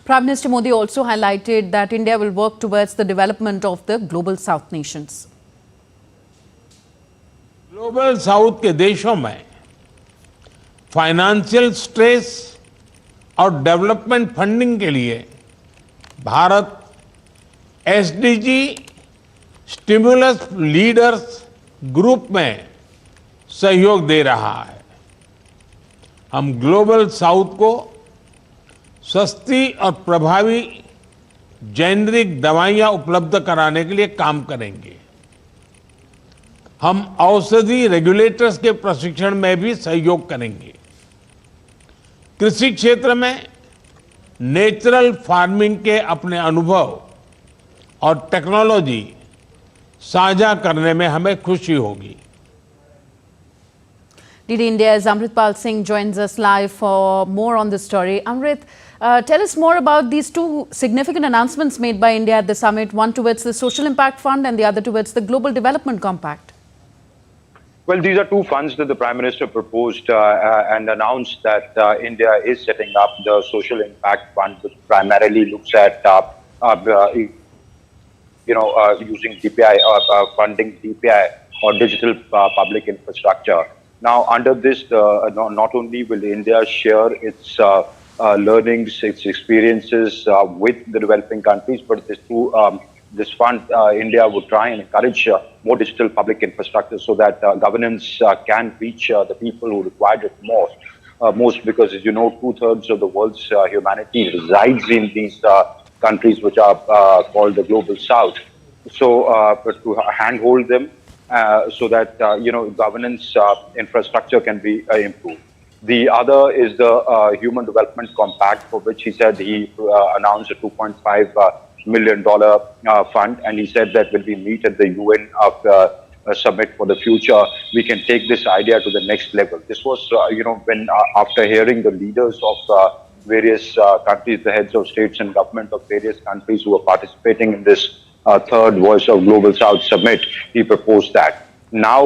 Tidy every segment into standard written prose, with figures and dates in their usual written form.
Prime Minister Modi also highlighted that India will work towards the development of the global South nations. Global south के देशों में financial stress और development funding के लिए Bharat SDG stimulus leaders group में सहयोग दे रहा है। हम ग्लोबल साउथ को सस्ती और प्रभावी जेनरिक दवाइयां उपलब्ध कराने के लिए काम करेंगे। हम औषधि रेगुलेटर्स के प्रशिक्षण में भी सहयोग करेंगे। कृषि क्षेत्र में नेचुरल फार्मिंग के अपने अनुभव और टेक्नोलॉजी साझा करने में हमें खुशी होगी। DD India's Amritpal Singh joins us live for more on this story. Amrit, tell us more about these two significant announcements made by India at the summit, one towards the Social Impact Fund and the other towards the Global Development Compact. Well, these are two funds that the Prime Minister proposed and announced that India is setting up the Social Impact Fund, which primarily looks at, using DPI, funding DPI or digital public infrastructure. Now, under this, not only will India share its learnings, its experiences with the developing countries, but this fund, India would try and encourage more digital public infrastructure so that governance can reach the people who require it most, because, as you know, 2/3 of the world's humanity resides in these countries which are called the Global South. So, to handhold them so that, governance infrastructure can be improved. The other is the Human Development Compact, for which he said he announced a $2.5 million fund, and he said that when we meet at the UN summit for the future, we can take this idea to the next level. This was, when after hearing the leaders of various countries, the heads of states and government of various countries who are participating in this third Voice of Global South summit, he proposed that. Now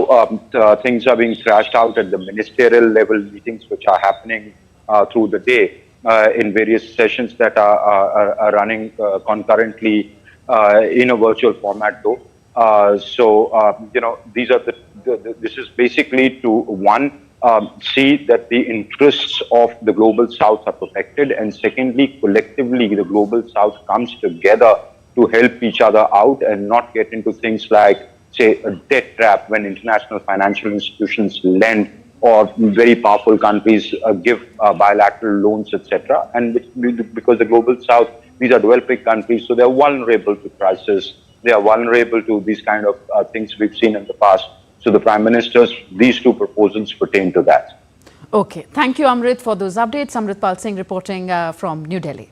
things are being thrashed out at the ministerial level meetings, which are happening through the day in various sessions that are running concurrently in a virtual format, though. These are this is basically to see that the interests of the Global South are protected, and secondly, collectively, the Global South comes together to help each other out and not get into things like, say, a debt trap when international financial institutions lend or very powerful countries give bilateral loans, etc. And because the Global South, these are developing countries, so they're vulnerable to crisis. They are vulnerable to these kind of things we've seen in the past. So the Prime Minister's, these two proposals pertain to that. Okay. Thank you, Amrit, for those updates. Amritpal Singh reporting from New Delhi.